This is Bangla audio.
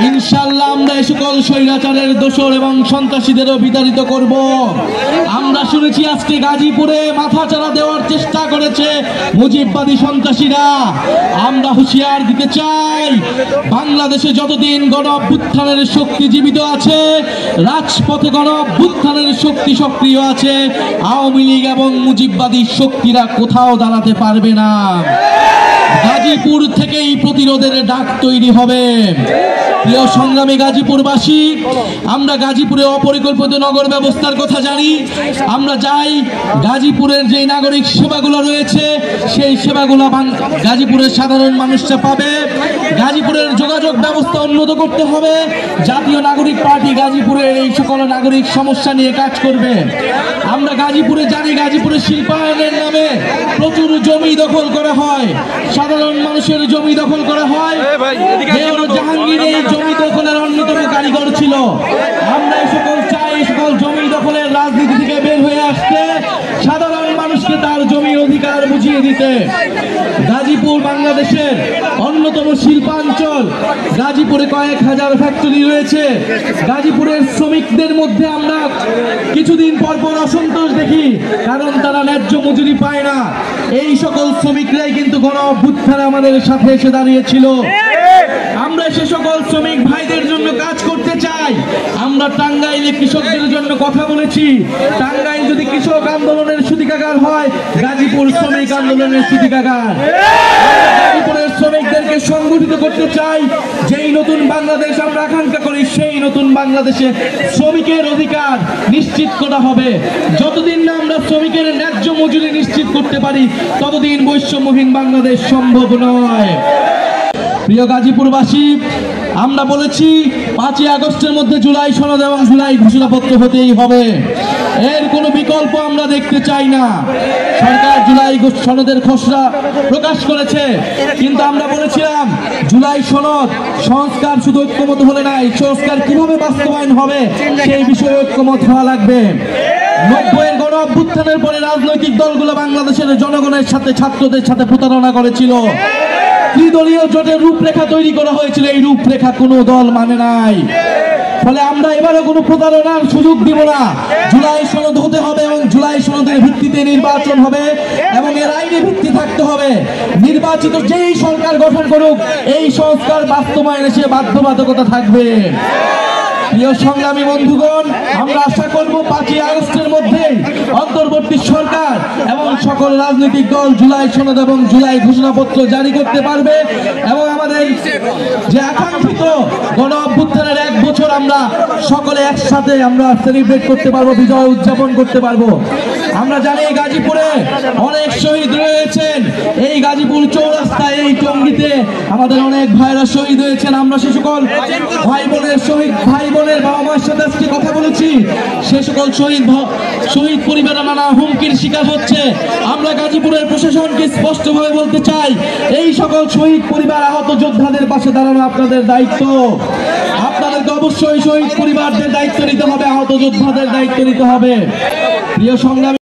ইনশাআল্লাহ আমরা এই সকল স্বৈরাচারের দোসর এবং সন্ত্রাসীদেরও বিতাড়িত করব। আমরা শুনেছি আজকে গাজীপুরে মাথাচাড়া দেওয়ার চেষ্টা করেছে মুজিববাদী সন্ত্রাসীরা। আমরা হুঁশিয়ার দিতে চাই, বাংলাদেশে যতদিন গণ অভ্যুত্থানের শক্তি জীবিত আছে, রাজপথে গণ অভ্যুত্থানের শক্তি সক্রিয় আছে, আওয়ামী লীগ এবং মুজিববাদী শক্তিরা কোথাও দাঁড়াতে পারবে না। গাজীপুর থেকেই প্রতিরোধের ডাক তৈরি হবে। প্রিয় সংগ্রামী গাজীপুরবাসী, আমরা গাজীপুরে অপরিকল্পিত নগর ব্যবস্থার কথা জানি। আমরা চাই গাজীপুরের যে নাগরিক সেবাগুলো রয়েছে সেই সেবাগুলো গাজীপুরের সাধারণ মানুষরা পাবে। গাজীপুরের যোগাযোগ ব্যবস্থা উন্নত করতে হবে। জাতীয় নাগরিক পার্টি গাজীপুরের এই সকল নাগরিক সমস্যা নিয়ে কাজ করবে। আমরা গাজীপুরে জানি, গাজীপুরের শিল্পায়নের নামে প্রচুর জমি দখল করা হয়, সাধারণ মানুষের জমি দখল করা হয়। জাহাঙ্গীর এই জমি দখলের অন্যতম কারিগর ছিল। আমরা এই সকল চাই, এই সকল জমি দখলের রাজনীতি থেকে বের হয়ে আসতে, সাধারণ মানুষকে তার জমির অধিকার বুঝিয়ে দিতে। গাজীপুর বাংলাদেশের অন্যতম শিল্পাঞ্চল। গাজীপুরে কয়েক হাজার ফ্যাক্টরি রয়েছে। গাজীপুরের শ্রমিকদের মধ্যে আমরা কিছুদিন পর পর অসন্তোষ দেখি, কারণ তারা ন্যায্য মজুরি পায় না। এই সকল শ্রমিকরাই কিন্তু গণ অভ্যুত্থানে আমাদের সাথে এসে দাঁড়িয়েছিল। আমরা সে সকল শ্রমিক ভাইদের জন্য কাজ করতে চাই। আমরা টাঙ্গাইলে কৃষকদের জন্য কথা বলেছি। টাঙ্গাইল যদি কৃষক আন্দোলনের সূতিকাগার হয়, গাজীপুর শ্রমিক আন্দোলনের সূতিকাগার। গাজীপুরের শ্রমিকদেরকে সংগঠিত করতে চাই। যেই নতুন বাংলাদেশ আমরা আকাঙ্ক্ষা করি, সেই নতুন বাংলাদেশে শ্রমিকের অধিকার নিশ্চিত করা হবে। যতদিন না আমরা শ্রমিকের ন্যায্য মজুরি নিশ্চিত করতে পারি, ততদিন বৈষম্যহীন বাংলাদেশ সম্ভব নয়। প্রিয় গাজীপুরবাসী, আমরা বলেছি 5ই আগস্টের মধ্যে জুলাই সনদ এবং জুলাই ঘোষণাপত্র হতেই হবে। এর কোনো বিকল্প আমরা দেখতে চাই না। সরকার জুলাই সনদের খসড়া প্রকাশ করেছে, কিন্তু আমরা বলেছিলাম জুলাই সনদ সংস্কার শুধু ঐক্যমত হলে নাই, সংস্কার কিভাবে বাস্তবায়ন হবে সেই বিষয়ে ঐক্যমত হওয়া লাগবে। 90-এর গণ অভ্যুত্থানের পরে রাজনৈতিক দলগুলো বাংলাদেশের জনগণের সাথে, ছাত্রদের সাথে প্রতারণা করেছিল। ত্রিদলীয় জোটের রূপরেখা তৈরি করা হয়েছিল, এই রূপরেখা কোনো দল মানে নাই। ফলে আমরা এবারে কোনো প্রতারণার সুযোগ দিব না। জুলাই সনদ হতে হবে এবং জুলাই সনদের ভিত্তিতে নির্বাচন হবে এবং এর আইনি ভিত্তি থাকতে হবে। নির্বাচিত যেই সরকার গঠন করুক, এই সংস্কার বাস্তবায়নে সে বাধ্যবাধকতা থাকবে। প্রিয় সংগ্রামী বন্ধুগণ, আমরা আশা করব 5ই আগস্টের মধ্যে অন্তর্বর্তী সরকার এবং সকল রাজনৈতিক দল জুলাই সনদ এবং জুলাই ঘোষণাপত্র জারি করতে পারবে এবং আমাদের যে আকাঙ্ক্ষিত গণ অভ্যুত্থানের 1 বছর আমরা সকলে একসাথে আমরা সেলিব্রেট করতে পারবো, বিজয় উদযাপন করতে পারবো। আমরা জানি গাজীপুরে অনেক শহীদ রয়েছেন। এই গাজীপুর চৌরাস্তায়, এই টঙ্গীতে আমাদের অনেক ভাইরা শহীদ হয়েছেন। আমরা সে সকল ভাই বোনের বাবা মার সাথে আজকে কথা বলেছি। সে সকল শহীদ পরিবারের নানা হুমকির শিকার হচ্ছে। আমরা গাজীপুরের প্রশাসনকে স্পষ্টভাবে বলতে চাই, এই সকল শহীদ পরিবার, আহত যোদ্ধাদের পাশে দাঁড়ানো আপনাদের দায়িত্ব। আপনাদেরকে অবশ্যই শহীদ পরিবারদের দায়িত্ব নিতে হবে, আহত যোদ্ধাদের দায়িত্ব নিতে হবে। প্রিয় সংগ্রামী